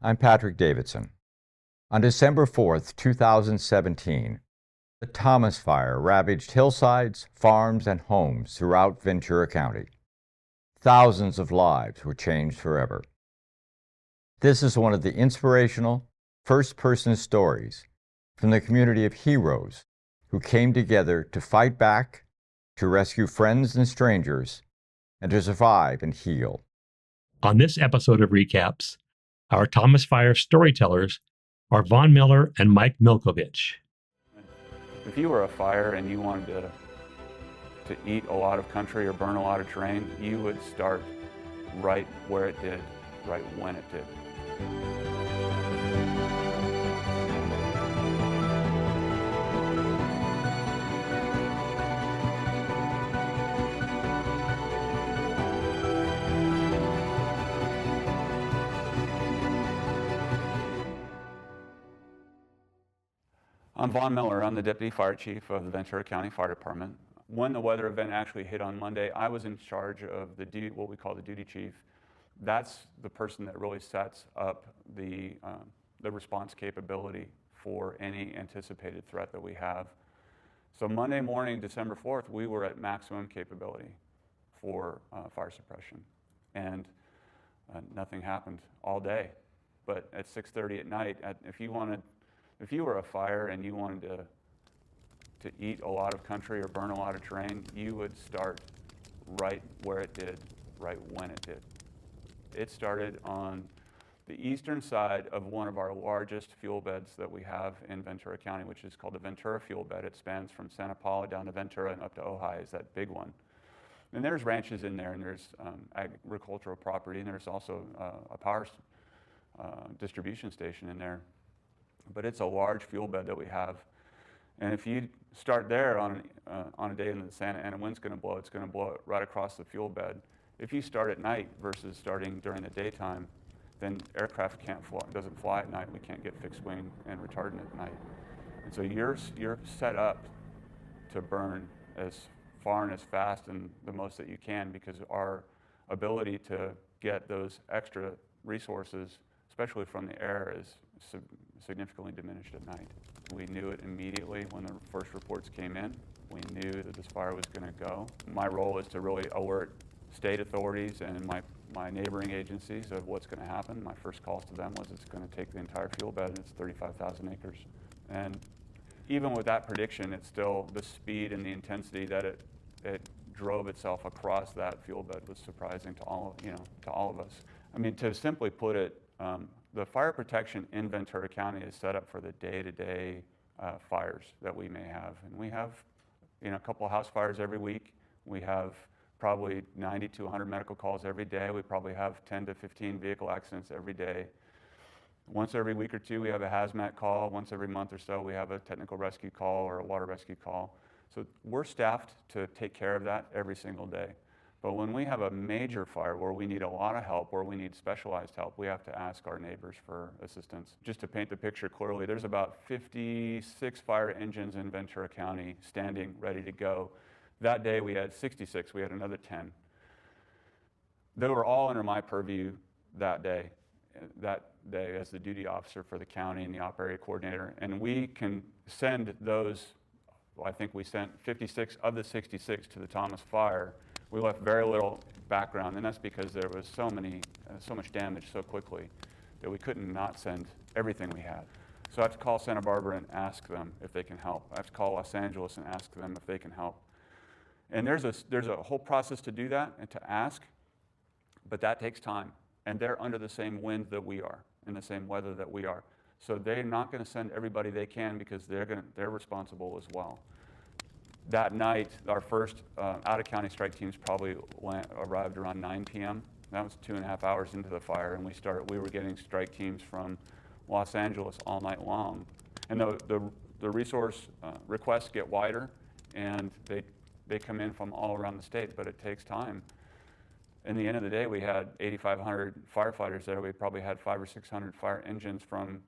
I'm Patrick Davidson. On December 4th, 2017, the Thomas Fire ravaged hillsides, farms, and homes throughout Ventura County. Thousands of lives were changed forever. This is one of the inspirational, first-person stories from the community of heroes who came together to fight back, to rescue friends and strangers, and to survive and heal. On this episode of ReCAPS, our Thomas Fire storytellers are Vaughn Miller and Mike Milkovich. If you were a fire and you wanted to eat a lot of country or burn a lot of terrain, you would start right where it did, right when it did. I'm Vaughn Miller. I'm the Deputy Fire Chief of the Ventura County Fire Department. When the weather event actually hit on Monday, I was in charge of what we call the duty chief. That's the person that really sets up the response capability for any anticipated threat that we have. So Monday morning, December 4th, we were at maximum capability for fire suppression. And nothing happened all day. But at 6:30 at night, if you were a fire and you wanted to eat a lot of country or burn a lot of terrain, you would start right where it did, right when it did. It started on the eastern side of one of our largest fuel beds that we have in Ventura County, which is called the Ventura Fuel Bed. It spans from Santa Paula down to Ventura and up to Ojai is that big one. And there's ranches in there, and there's agricultural property, and there's also a power distribution station in there. But it's a large fuel bed that we have. And if you start there on a day when the Santa Ana wind's going to blow, it's going to blow it right across the fuel bed. If you start at night versus starting during the daytime, then aircraft doesn't fly at night. We can't get fixed wing and retardant at night. And so you're set up to burn as far and as fast and the most that you can, because our ability to get those extra resources, especially from the air, is significantly diminished at night. We knew it immediately when the first reports came in. We knew that this fire was going to go. My role is to really alert state authorities and my neighboring agencies of what's going to happen. My first call to them was it's going to take the entire fuel bed, and it's 35,000 acres. And even with that prediction, it's still the speed and the intensity that it drove itself across that fuel bed was surprising to all of us. I mean, to simply put it, the fire protection in Ventura County is set up for the day-to-day fires that we may have. And we have a couple of house fires every week. We have probably 90 to 100 medical calls every day. We probably have 10 to 15 vehicle accidents every day. Once every week or two, we have a hazmat call. Once every month or so, we have a technical rescue call or a water rescue call. So we're staffed to take care of that every single day. But when we have a major fire where we need a lot of help, where we need specialized help, we have to ask our neighbors for assistance. Just to paint the picture clearly, there's about 56 fire engines in Ventura County standing ready to go. That day we had 66, we had another 10. They were all under my purview that day as the duty officer for the county and the op area coordinator. And we can send those, I think we sent 56 of the 66 to the Thomas Fire. We left very little background, and that's because there was so much damage so quickly that we couldn't not send everything we had. So I have to call Santa Barbara and ask them if they can help. I have to call Los Angeles and ask them if they can help. And there's a whole process to do that and to ask, but that takes time. And they're under the same wind that we are, in the same weather that we are. So they're not going to send everybody they can, because they're responsible as well. That night, our first out-of-county strike teams probably arrived around 9 p.m. That was 2.5 hours into the fire, and we were getting strike teams from Los Angeles all night long. And the resource requests get wider, and they come in from all around the state, but it takes time. In the end of the day, we had 8,500 firefighters there. We probably had 500 or 600 fire engines from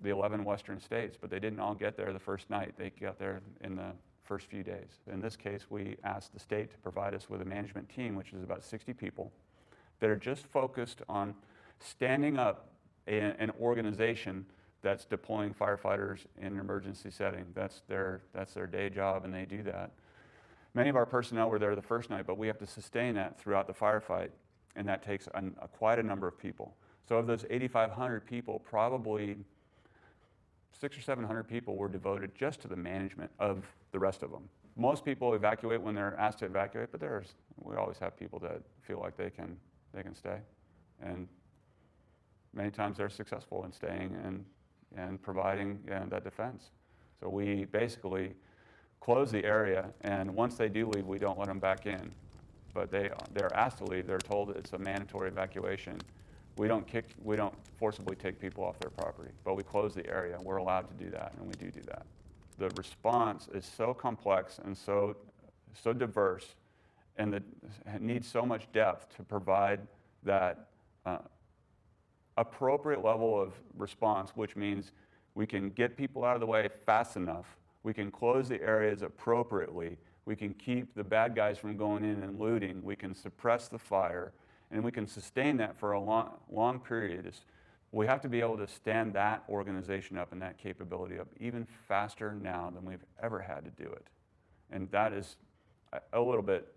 the 11 western states, but they didn't all get there the first night. They got there in the first few days. In this case, we asked the state to provide us with a management team, which is about 60 people, that are just focused on standing up an organization that's deploying firefighters in an emergency setting. That's their day job, and they do that. Many of our personnel were there the first night, but we have to sustain that throughout the firefight, and that takes quite a number of people. So of those 8,500 people, probably 600 or 700 people were devoted just to the management of the rest of them. Most people evacuate when they're asked to evacuate, but we always have people that feel like they can stay, and many times they're successful in staying and providing that defense. So we basically close the area, and once they do leave, we don't let them back in. But they're asked to leave. They're told it's a mandatory evacuation. We don't forcibly take people off their property, but we close the area. We're allowed to do that, and we do that. The response is so complex and so diverse, and it needs so much depth to provide that appropriate level of response, which means we can get people out of the way fast enough, we can close the areas appropriately, we can keep the bad guys from going in and looting, we can suppress the fire, and we can sustain that for a long period. We have to be able to stand that organization up and that capability up even faster now than we've ever had to do it. And that is a little bit,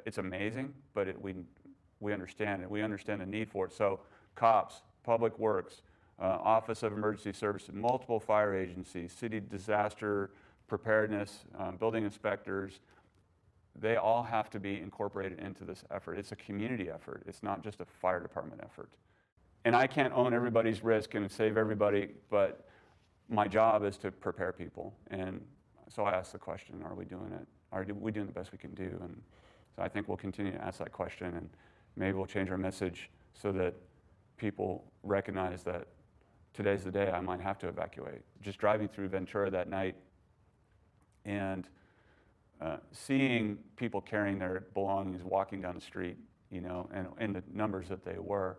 it's amazing, but we understand it. We understand the need for it. So COPS, Public Works, Office of Emergency Services, multiple fire agencies, city disaster preparedness, building inspectors, they all have to be incorporated into this effort. It's a community effort. It's not just a fire department effort. And I can't own everybody's risk and save everybody, but my job is to prepare people. And so I ask the question, are we doing it? Are we doing the best we can do? And so I think we'll continue to ask that question, and maybe we'll change our message so that people recognize that today's the day I might have to evacuate. Just driving through Ventura that night and seeing people carrying their belongings walking down the street, and the numbers that they were,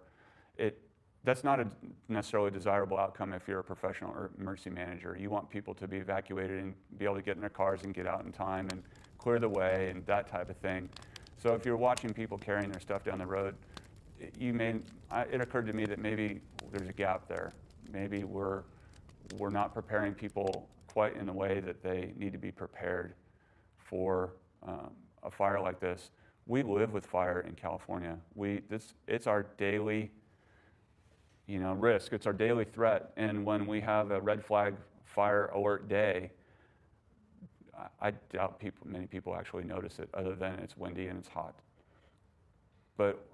that's not a necessarily desirable outcome if you're a professional or emergency manager. You want people to be evacuated and be able to get in their cars and get out in time and clear the way and that type of thing. So if you're watching people carrying their stuff down the road, it occurred to me that maybe there's a gap there. Maybe we're not preparing people quite in the way that they need to be prepared for a fire like this. We live with fire in California. It's our daily risk. It's our daily threat. And when we have a red flag fire alert day, I doubt many people actually notice it, other than it's windy and it's hot. But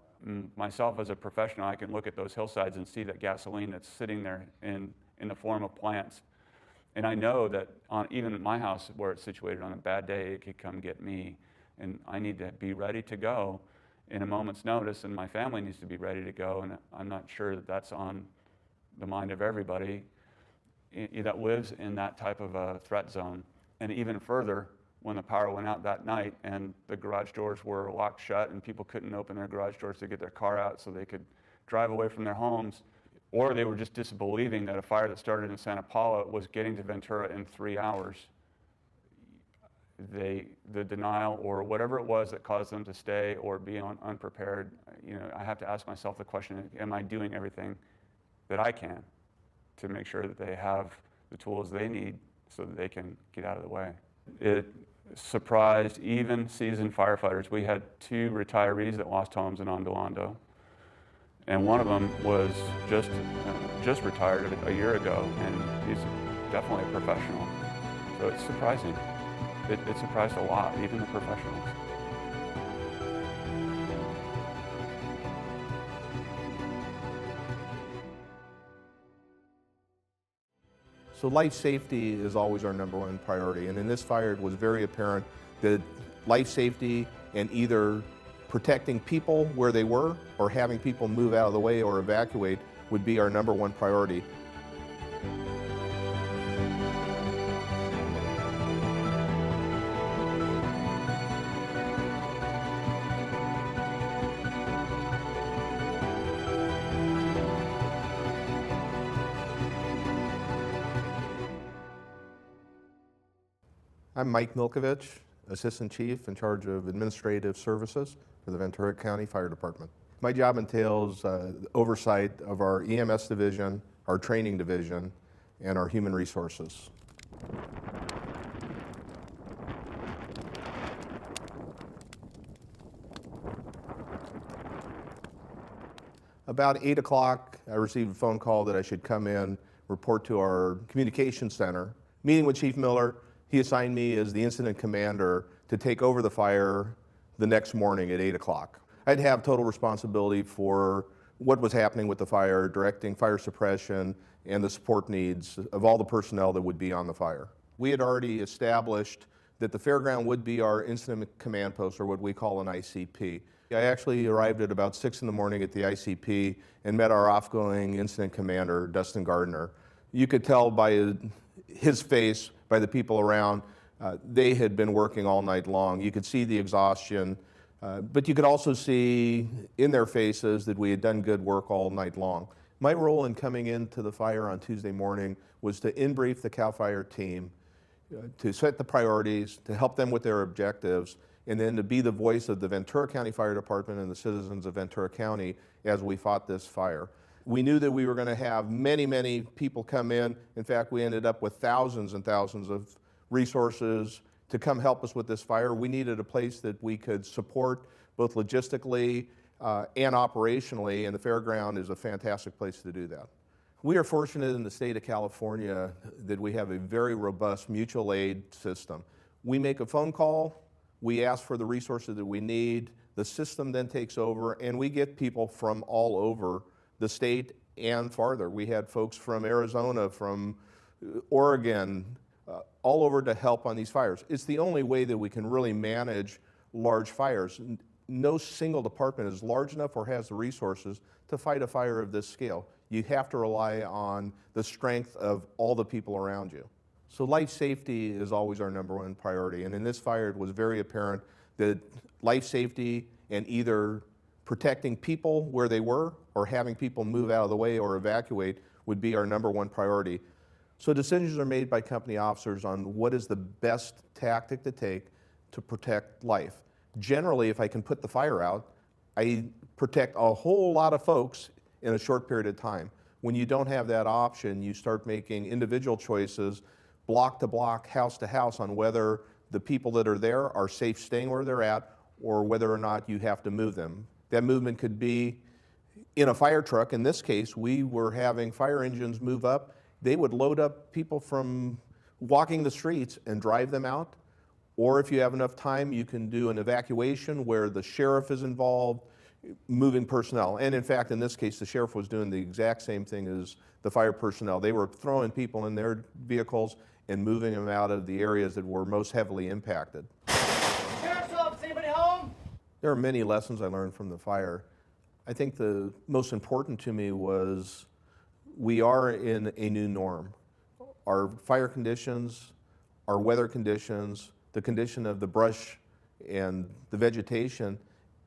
myself as a professional, I can look at those hillsides and see that gasoline that's sitting there in the form of plants. And I know that even at my house where it's situated, on a bad day, it could come get me. And I need to be ready to go in a moment's notice, and my family needs to be ready to go. And I'm not sure that that's on the mind of everybody that lives in that type of a threat zone. And even further, when the power went out that night and the garage doors were locked shut and people couldn't open their garage doors to get their car out so they could drive away from their homes, or they were just disbelieving that a fire that started in Santa Paula was getting to Ventura in 3 hours. The denial or whatever it was that caused them to stay or be unprepared, I have to ask myself the question, am I doing everything that I can to make sure that they have the tools they need so that they can get out of the way? It surprised even seasoned firefighters. We had 2 retirees that lost homes in Ondo Ondo, and one of them was just retired a year ago, and he's definitely a professional. So it's surprising. It surprised a lot, even the professionals. So life safety is always our #1 priority, and in this fire it was very apparent that life safety and either protecting people where they were or having people move out of the way or evacuate would be our #1 priority. I'm Mike Milkovich, Assistant Chief in charge of Administrative Services for the Ventura County Fire Department. My job entails oversight of our EMS division, our training division, and our human resources. About 8 o'clock, I received a phone call that I should come in, report to our communications center. Meeting with Chief Miller, he assigned me as the incident commander to take over the fire the next morning at 8 o'clock. I'd have total responsibility for what was happening with the fire, directing fire suppression and the support needs of all the personnel that would be on the fire. We had already established that the fairground would be our incident command post, or what we call an ICP. I actually arrived at about 6 in the morning at the ICP and met our outgoing incident commander, Dustin Gardner. You could tell by his face, by the people around, they had been working all night long. You could see the exhaustion, but you could also see in their faces that we had done good work all night long. My role in coming into the fire on Tuesday morning was to in-brief the CAL FIRE team, to set the priorities, to help them with their objectives, and then to be the voice of the Ventura County Fire Department and the citizens of Ventura County as we fought this fire. We knew that we were going to have many, many people come in. In fact, we ended up with thousands and thousands of resources to come help us with this fire. We needed a place that we could support both logistically and operationally, and the fairground is a fantastic place to do that. We are fortunate in the state of California that we have a very robust mutual aid system. We make a phone call, we ask for the resources that we need, the system then takes over, and we get people from all over the state and farther. We had folks from Arizona, from Oregon, all over to help on these fires. It's the only way that we can really manage large fires. No single department is large enough or has the resources to fight a fire of this scale. You have to rely on the strength of all the people around you. So life safety is always our #1 priority, and in this fire it was very apparent that life safety and either protecting people where they were or having people move out of the way or evacuate would be our #1 priority. So decisions are made by company officers on what is the best tactic to take to protect life. Generally, if I can put the fire out, I protect a whole lot of folks in a short period of time. When you don't have that option, you start making individual choices, block to block, house to house, on whether the people that are there are safe staying where they're at or whether or not you have to move them. That movement could be in a fire truck. In this case, we were having fire engines move up. They would load up people from walking the streets and drive them out. Or if you have enough time, you can do an evacuation where the sheriff is involved, moving personnel. And in fact, in this case, the sheriff was doing the exact same thing as the fire personnel. They were throwing people in their vehicles and moving them out of the areas that were most heavily impacted. Sheriff's office, anybody home? There are many lessons I learned from the fire. I think the most important to me was we are in a new norm. Our fire conditions, our weather conditions, the condition of the brush and the vegetation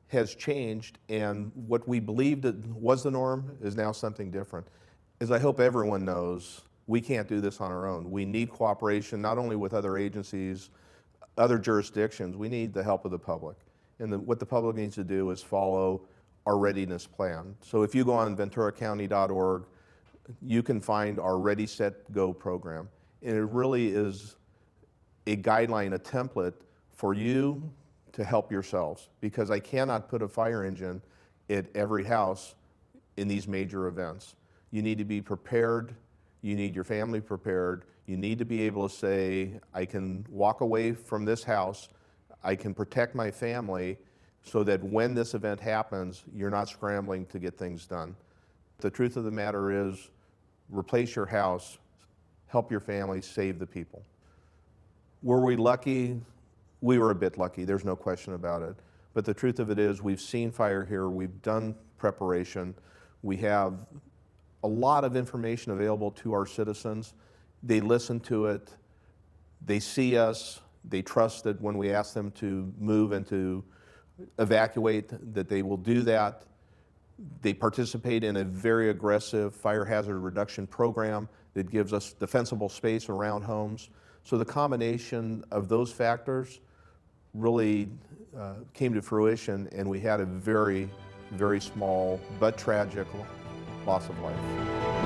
has changed, and what we believed it was the norm is now something different. As I hope everyone knows, we can't do this on our own. We need cooperation not only with other agencies, other jurisdictions, we need the help of the public. And what the public needs to do is follow our readiness plan. So if you go on venturacounty.org, you can find our Ready, Set, Go program. And it really is a guideline, a template for you to help yourselves, because I cannot put a fire engine at every house in these major events. You need to be prepared, you need your family prepared, you need to be able to say, I can walk away from this house, I can protect my family, so that when this event happens, you're not scrambling to get things done. The truth of the matter is, replace your house, help your family, save the people. Were we lucky? We were a bit lucky, there's no question about it. But the truth of it is, we've seen fire here, we've done preparation, we have a lot of information available to our citizens. They listen to it, they see us, they trust that when we ask them to move and to evacuate, that they will do that. They participate in a very aggressive fire hazard reduction program that gives us defensible space around homes. So the combination of those factors really came to fruition, and we had a very very small but tragic loss of life.